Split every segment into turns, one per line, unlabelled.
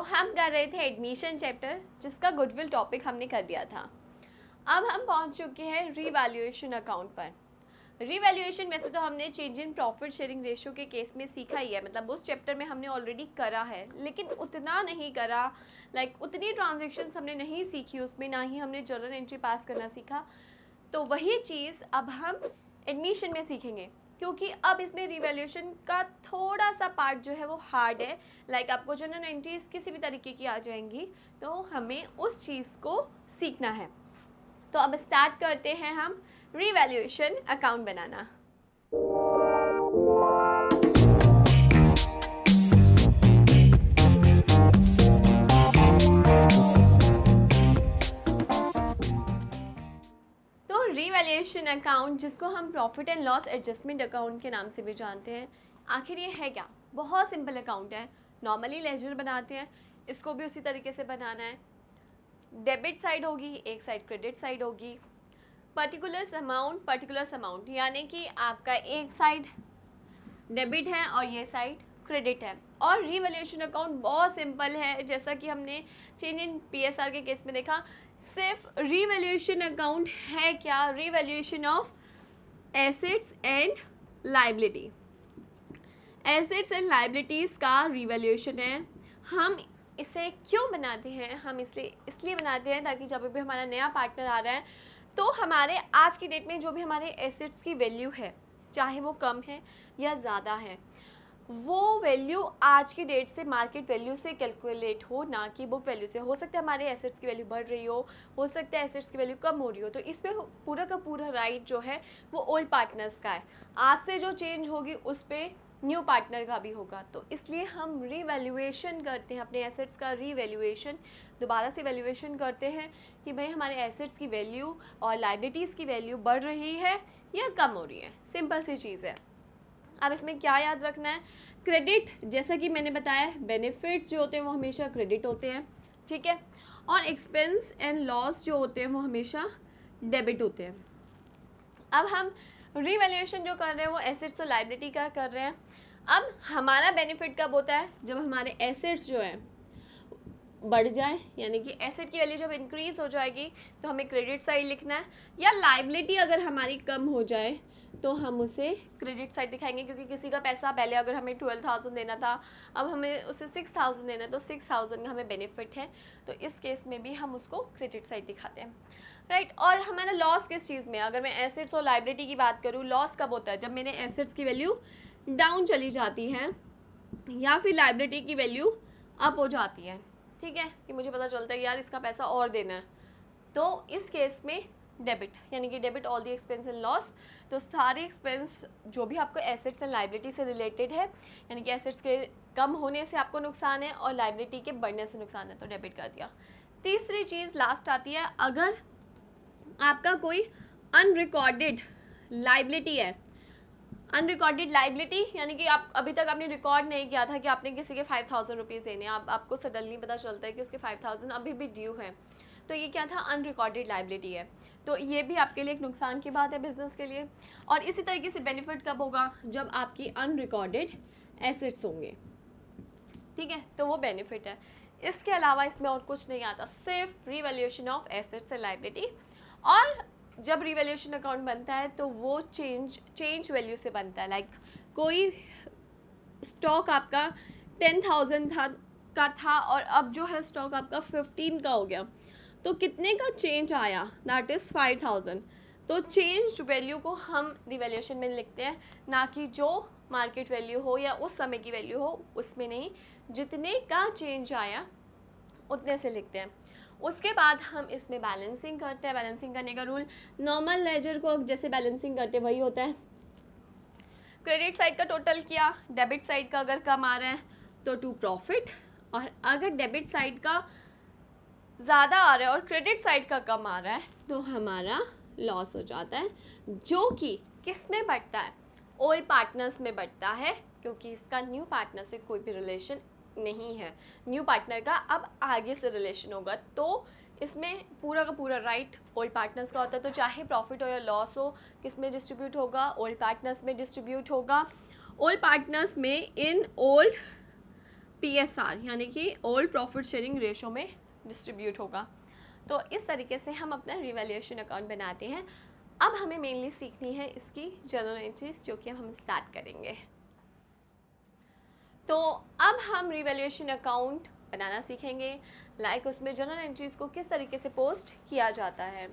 हम कर रहे थे एडमिशन चैप्टर, जिसका गुडविल टॉपिक हमने कर दिया था। अब हम पहुंच चुके हैं रीवैल्यूएशन अकाउंट पर। रीवैल्यूएशन वैसे तो हमने change in profit sharing ratio के केस में सीखा ही है, मतलब उस चैप्टर में हमने ऑलरेडी करा है, लेकिन उतना नहीं करा, उतनी ट्रांजेक्शन्स हमने नहीं सीखी उसमें, ना ही हमने जर्नल एंट्री पास करना सीखा। तो वही चीज़ अब हम एडमिशन में सीखेंगे, क्योंकि अब इसमें रिवैल्यूएशन का थोड़ा सा पार्ट जो है वो हार्ड है। आपको जर्नल एंट्रीज किसी भी तरीके की आ जाएंगी, तो हमें उस चीज़ को सीखना है। तो अब स्टार्ट करते हैं हम रिवैल्यूएशन अकाउंट बनाना। रिवैल्यूएशन अकाउंट, जिसको हम profit and loss adjustment account के नाम से भी जानते हैं, आखिर ये है क्या? बहुत सिंपल अकाउंट है। नॉर्मली लेजर बनाते हैं, इसको भी उसी तरीके से बनाना है। डेबिट साइड होगी, एक साइड क्रेडिट साइड होगी। पर्टिकुलर्स अमाउंट, यानी कि आपका एक साइड डेबिट है और ये साइड क्रेडिट है। और रिवैल्यूएशन अकाउंट बहुत सिंपल है, जैसा कि हमने चेंज इन पीएसआर के केस में देखा। सिर्फ रिवैल्यूएशन अकाउंट है क्या? Revaluation of assets and liability. Assets and liabilities का रिवैल्यूएशन है। हम इसे क्यों बनाते हैं? हम इसलिए बनाते हैं ताकि जब भी हमारा नया पार्टनर आ रहा है, तो हमारे आज की डेट में जो भी हमारे एसेट्स की वैल्यू है, चाहे वो कम है या ज़्यादा है, वो वैल्यू आज की डेट से मार्केट वैल्यू से कैलकुलेट हो, ना कि बुक वैल्यू से। हो सकता है हमारे एसेट्स की वैल्यू बढ़ रही हो सकता है एसेट्स की वैल्यू कम हो रही हो, तो इस पर पूरा का पूरा राइट जो है वो ओल्ड पार्टनर्स का है। आज से जो चेंज होगी उस पर न्यू पार्टनर का भी होगा। तो इसलिए हम रीवैल्यूएशन करते हैं अपने एसेट्स का, रीवैल्यूएशन दोबारा से वैल्यूएशन करते हैं कि भाई हमारे एसेट्स की वैल्यू और लायबिलिटीज़ की वैल्यू बढ़ रही है या कम हो रही है। सिंपल सी चीज़ है। अब इसमें क्या याद रखना है? क्रेडिट, जैसा कि मैंने बताया, बेनिफिट्स जो होते हैं वो हमेशा क्रेडिट होते हैं, ठीक है। और एक्सपेंस एंड लॉस जो होते हैं वो हमेशा डेबिट होते हैं। अब हम रीवैल्यूएशन जो कर रहे हैं वो एसेट्स और लायबिलिटी का कर रहे हैं। अब हमारा बेनिफिट कब होता है? जब हमारे एसेट्स जो है बढ़ जाए, यानी कि एसेट की वैल्यू जब इंक्रीज हो जाएगी तो हमें क्रेडिट साइड लिखना है। या लायबिलिटी अगर हमारी कम हो जाए तो हम उसे क्रेडिट साइड दिखाएंगे, क्योंकि किसी का पैसा पहले अगर हमें 12,000 देना था, अब हमें उसे 6,000 देना है, तो 6,000 का हमें बेनिफिट है, तो इस केस में भी हम उसको क्रेडिट साइड दिखाते हैं, राइट। और हमारा लॉस किस चीज़ में? अगर मैं एसेट्स और लायबिलिटी की बात करूँ, लॉस कब होता है? जब मेरे एसेट्स की वैल्यू डाउन चली जाती है या फिर लायबिलिटी की वैल्यू अप हो जाती है, ठीक है, कि मुझे पता चलता है यार इसका पैसा और देना है, तो इस केस में डेबिट, यानी कि debit all the expense and loss. तो सारे एक्सपेंस जो भी आपको एसेट्स एंड लायबिलिटी से रिलेटेड है, यानी कि एसेट्स के कम होने से आपको नुकसान है और लायबिलिटी के बढ़ने से नुकसान है, तो डेबिट कर दिया। तीसरी चीज़ लास्ट आती है, अगर आपका कोई अनरिकॉर्डेड लायबिलिटी है। अनरिकॉर्डेड लायबिलिटी यानी कि आप अभी तक आपने रिकॉर्ड नहीं किया था कि आपने किसी के 5,000 रुपीज़ देने, आपको सडनली पता चलता है कि उसके 5,000 अभी भी ड्यू है, तो ये क्या था? अनरिकॉर्डेड लायबिलिटी है। तो ये भी आपके लिए एक नुकसान की बात है बिजनेस के लिए। और इसी तरीके से बेनिफिट कब होगा? जब आपकी अनरिकॉर्डेड एसेट्स होंगे, ठीक है, तो वो बेनिफिट है। इसके अलावा इसमें और कुछ नहीं आता, सिर्फ revaluation of assets and liability. और जब रिवैल्यूएशन अकाउंट बनता है तो वो चेंज वैल्यू से बनता है। कोई स्टॉक आपका 10,000 था और अब जो है स्टॉक आपका 15 का हो गया, तो कितने का चेंज आया? That is 5,000। तो चेंज वैल्यू को हम रिवैल्यूएशन में लिखते हैं, ना कि जो मार्केट वैल्यू हो या उस समय की वैल्यू हो उसमें नहीं, जितने का चेंज आया उतने से लिखते हैं। उसके बाद हम इसमें बैलेंसिंग करते हैं। बैलेंसिंग करने का रूल नॉर्मल लेजर को जैसे बैलेंसिंग करते वही होता है। क्रेडिट साइड का टोटल किया, डेबिट साइड का अगर कम आ रहा है तो टू प्रॉफिट, और अगर डेबिट साइड का ज़्यादा आ रहा है और क्रेडिट साइड का कम आ रहा है तो हमारा लॉस हो जाता है, जो कि किस में बढ़ता है? ओल्ड पार्टनर्स में बढ़ता है, क्योंकि इसका न्यू पार्टनर से कोई भी रिलेशन नहीं है। न्यू पार्टनर का अब आगे से रिलेशन होगा, तो इसमें पूरा का पूरा राइट ओल्ड पार्टनर्स का होता है। तो चाहे प्रॉफिट हो या लॉस हो, किस में डिस्ट्रीब्यूट होगा? ओल्ड पार्टनर्स में डिस्ट्रीब्यूट होगा। ओल्ड पार्टनर्स में इन ओल्ड PSR यानी कि ओल्ड प्रॉफिट शेयरिंग रेशो में डिस्ट्रीब्यूट होगा। तो इस तरीके से हम अपना रिवैल्यूएशन अकाउंट बनाते हैं। अब हमें मेनली सीखनी है इसकी जर्नल एंट्रीज, जो कि हम स्टार्ट करेंगे। तो अब हम रिवैल्यूएशन अकाउंट बनाना सीखेंगे, लाइक उसमें जर्नल एंट्रीज को किस तरीके से पोस्ट किया जाता है।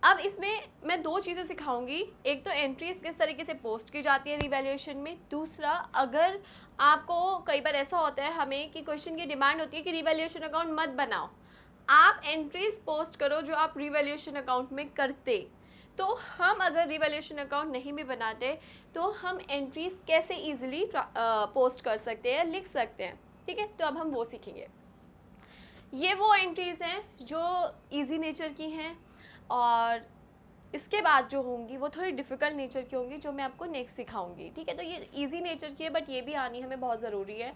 अब इसमें मैं दो चीज़ें सिखाऊंगी, एक तो एंट्रीज किस तरीके से पोस्ट की जाती है रिवैल्यूएशन में, दूसरा अगर आपको कई बार ऐसा होता है हमें कि क्वेश्चन की डिमांड होती है कि रिवैल्यूएशन अकाउंट मत बनाओ, आप एंट्रीज पोस्ट करो जो आप रिवैल्यूएशन अकाउंट में करते। तो हम अगर रिवैल्यूएशन अकाउंट नहीं भी बनाते तो हम एंट्रीज कैसे इजीली पोस्ट कर सकते हैं, लिख सकते हैं, ठीक है। तो अब हम वो सीखेंगे। ये वो एंट्रीज हैं जो इजी नेचर की हैं, और इसके बाद जो होंगी वो थोड़ी डिफ़िकल्ट नेचर की होंगी, जो मैं आपको नेक्स्ट सिखाऊंगी, ठीक है। तो ये इजी नेचर की है, बट ये भी आनी हमें बहुत ज़रूरी है।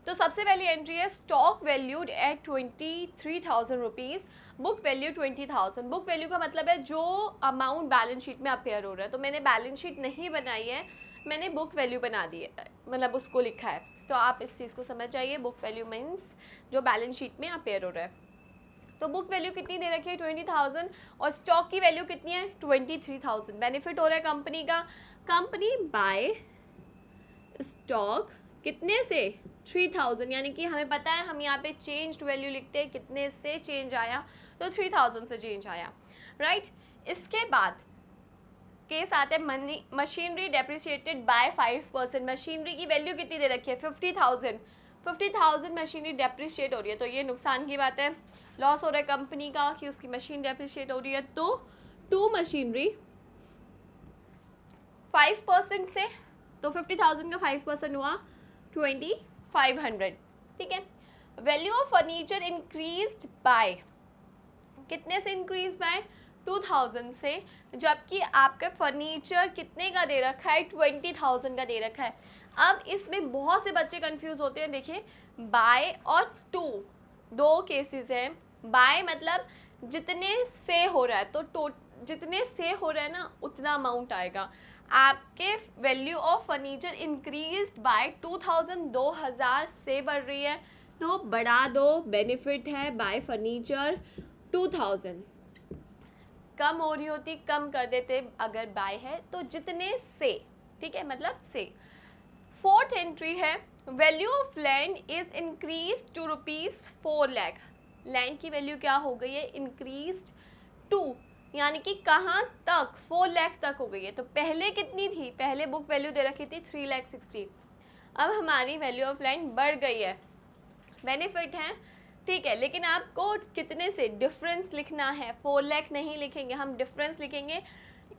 तो सबसे पहली एंट्री है stock valued at 23,000 rupees, book value 20,000। Book value का मतलब है जो अमाउंट बैलेंस शीट में अपेयर हो रहा है। तो मैंने बैलेंस शीट नहीं बनाई है, मैंने बुक वैल्यू बना दी है, मतलब उसको लिखा है। तो आप इस चीज़ को समझ जाइए, बुक वैल्यू मीन्स जो बैलेंस शीट में अपेयर हो रहा है। तो बुक वैल्यू कितनी दे रखी है 20,000, और स्टॉक की वैल्यू कितनी है 23,000। बेनिफिट हो रहा है कंपनी का, कंपनी बाय स्टॉक कितने से 3,000, यानी कि हमें पता है हम यहाँ पे चेंज्ड वैल्यू लिखते हैं, कितने से चेंज आया, तो 3,000 से चेंज आया, राइट। इसके बाद केस आते हैं मशीनरी डेप्रिसिएटेड बाय 5%। मशीनरी की वैल्यू कितनी दे रखी है 50,000 मशीनरी डेप्रिशिएट हो रही है, तो ये नुकसान की बात है, लॉस हो रहा है कंपनी का कि उसकी मशीन डेप्रिशिएट हो रही है। तो टू मशीनरी 5% से, तो 50,000 का 5% हुआ 2,500, ठीक है। Value of furniture increased by, कितने से इंक्रीज बाय 2,000 से, जबकि आपका फर्नीचर कितने का दे रखा है 20,000 का दे रखा है। अब इसमें बहुत से बच्चे कंफ्यूज होते हैं। देखिए बाय और टू दो केसेस हैं। बाय मतलब जितने से हो रहा है, तो जितने से हो रहा है ना उतना अमाउंट आएगा। आपके value of furniture increase by 2,000, 2,000 से बढ़ रही है, तो बढ़ा दो, बेनिफिट है बाय फर्नीचर 2,000। कम हो रही होती कम कर देते अगर बाय है, तो जितने से, ठीक है, मतलब से। फोर्थ एंट्री है value of land is increase to ₹4 lakh. Land की वैल्यू क्या हो गई है इंक्रीज टू, यानी कि कहाँ तक 4 लाख तक हो गई है। तो पहले कितनी थी, पहले बुक वैल्यू दे रखी थी 3,60,000, अब हमारी वैल्यू ऑफ लैंड बढ़ गई है, बेनिफिट है, ठीक है। लेकिन आपको कितने से डिफरेंस लिखना है, 4 लाख नहीं लिखेंगे हम, डिफरेंस लिखेंगे,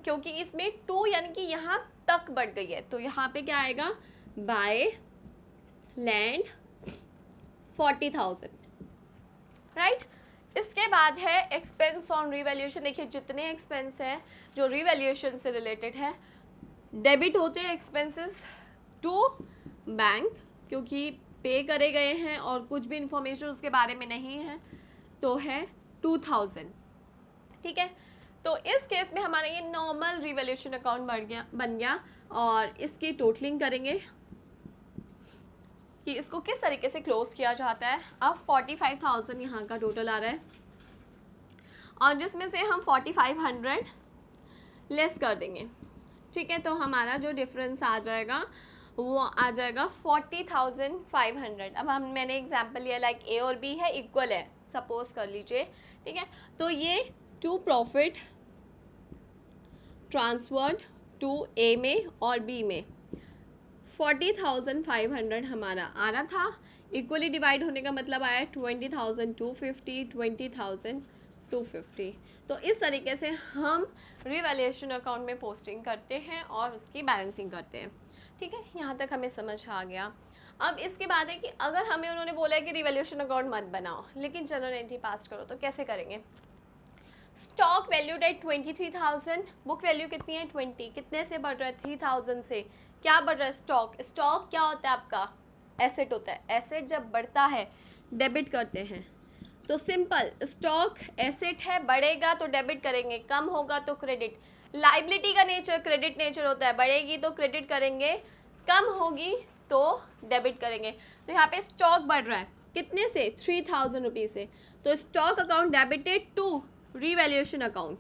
क्योंकि इसमें 2 यानी कि यहाँ तक बढ़ गई है। तो यहाँ पे क्या आएगा बाय लैंड 40,000, राइट। इसके बाद है एक्सपेंस ऑन रिवैल्यूएशन। देखिए जितने एक्सपेंस हैं जो रिवैल्यूएशन से रिलेटेड है, डेबिट होते हैं एक्सपेंसेस टू बैंक, क्योंकि पे करे गए हैं और कुछ भी इंफॉर्मेशन उसके बारे में नहीं है, तो है 2,000, ठीक है। तो इस केस में हमारा ये नॉर्मल रिवैल्यूएशन अकाउंट बन गया। और इसकी टोटलिंग करेंगे कि इसको किस तरीके से क्लोज किया जाता है। अब 45,000 यहाँ का टोटल आ रहा है, और जिसमें से हम 4,500 लेस कर देंगे, ठीक है। तो हमारा जो डिफरेंस आ जाएगा वो आ जाएगा 40,500। अब मैंने एग्जांपल लिया, लाइक ए और बी है, इक्वल है, सपोज कर लीजिए, ठीक है। तो ये टू प्रॉफिट ट्रांसफर्ड टू ए में और बी में 40,500 हमारा आ रहा था, इक्वली डिवाइड होने का मतलब आया 20,250, 20,250। तो इस तरीके से हम रिवैल्यूएशन अकाउंट में पोस्टिंग करते हैं और उसकी बैलेंसिंग करते हैं, ठीक है। यहाँ तक हमें समझ आ गया। अब इसके बाद है कि अगर हमें उन्होंने बोला है कि रिवैल्यूएशन अकाउंट मत बनाओ लेकिन जनरल एंट्री पास करो, तो कैसे करेंगे। Stock valued at 23,000, book value कितनी है 20, कितने से बढ़ रहा है 3,000 से, क्या बढ़ रहा है स्टॉक। स्टॉक क्या होता है आपका, एसेट होता है, एसेट जब बढ़ता है डेबिट करते हैं, तो सिंपल स्टॉक एसेट है, बढ़ेगा तो डेबिट करेंगे, कम होगा तो क्रेडिट। लाइबिलिटी का नेचर क्रेडिट नेचर होता है, बढ़ेगी तो क्रेडिट करेंगे, कम होगी तो डेबिट करेंगे। तो यहाँ पे स्टॉक बढ़ रहा है कितने से, 3000 रुपीज़ से, तो stock account debited to revaluation account,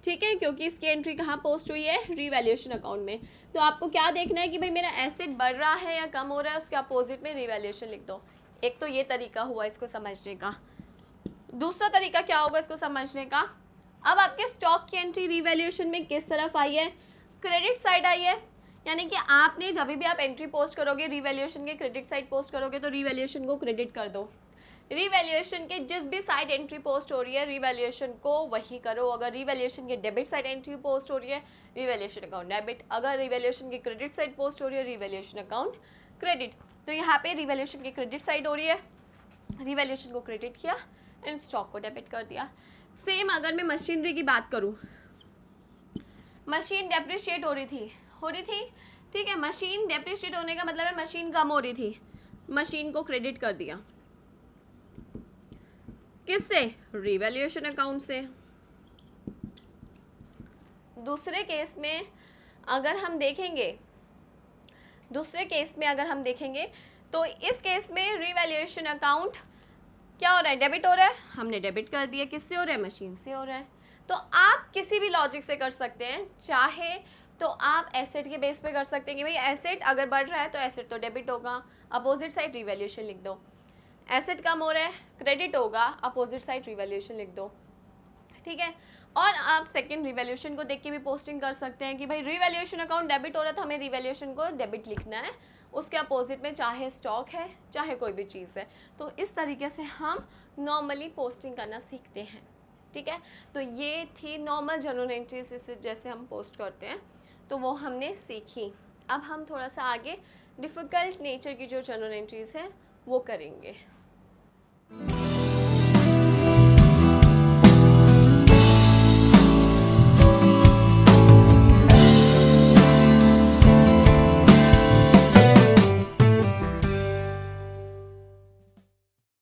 ठीक है, क्योंकि इसकी एंट्री कहाँ पोस्ट हुई है, रीवैल्यूएशन अकाउंट में। तो आपको क्या देखना है कि भाई मेरा एसेट बढ़ रहा है या कम हो रहा है, उसके अपोजिट में रीवैल्यूएशन लिख दो। एक तो ये तरीका हुआ इसको समझने का। दूसरा तरीका क्या होगा इसको समझने का, अब आपके स्टॉक की एंट्री रीवैल्यूएशन में किस तरफ आई है, क्रेडिट साइड आई है, यानी कि आपने जब भी आप एंट्री पोस्ट करोगे रीवैल्यूएशन के क्रेडिट साइड पोस्ट करोगे तो रीवैल्यूएशन को क्रेडिट कर दो। रीवैल्यूएशन के जिस भी साइड एंट्री पोस्ट हो रही है रीवैल्यूएशन को वही करो। अगर रीवैल्यूएशन के डेबिट साइड एंट्री पोस्ट हो रही है रीवैल्यूएशन अकाउंट डेबिट, अगर रीवैल्यूएशन की क्रेडिट साइड पोस्ट हो रही है रीवैल्यूएशन अकाउंट क्रेडिट। तो यहाँ पे रीवैल्यूएशन की क्रेडिट साइड हो रही है, रीवैल्यूएशन को क्रेडिट किया एंड स्टॉक को डेबिट कर दिया। सेम अगर मैं मशीनरी की बात करूँ, मशीन डेप्रिशिएट हो रही थी, ठीक है, मशीन डेप्रिशिएट होने का मतलब है मशीन कम हो रही थी, मशीन को क्रेडिट कर दिया, किससे, रीवैल्यूएशन अकाउंट से। दूसरे केस में अगर हम देखेंगे तो इस केस में रीवैल्यूएशन अकाउंट क्या हो रहा है, डेबिट हो रहा है, हमने डेबिट कर दिया, किससे हो रहा है, मशीन से हो रहा है। तो आप किसी भी लॉजिक से कर सकते हैं, चाहे तो आप एसेट के बेस पे कर सकते हैं कि भाई एसेट अगर बढ़ रहा है तो एसेट तो डेबिट होगा, अपोजिट साइड रीवैल्यूएशन लिख दो। एसेट कम हो रहा है क्रेडिट होगा, अपोजिट साइड रीवैल्यूएशन लिख दो, ठीक है। और आप सेकंड रीवैल्यूएशन को देख के भी पोस्टिंग कर सकते हैं कि भाई रीवैल्यूएशन अकाउंट डेबिट हो रहा था, हमें रीवैल्यूएशन को डेबिट लिखना है, उसके अपोजिट में चाहे स्टॉक है चाहे कोई भी चीज़ है। तो इस तरीके से हम नॉर्मली पोस्टिंग करना सीखते हैं, ठीक है। तो ये थी नॉर्मल जर्नल एंट्रीज जैसे हम पोस्ट करते हैं, तो वो हमने सीखी। अब हम थोड़ा सा आगे डिफ़िकल्ट नेचर की जो जर्नल एंट्रीज हैं वो करेंगे।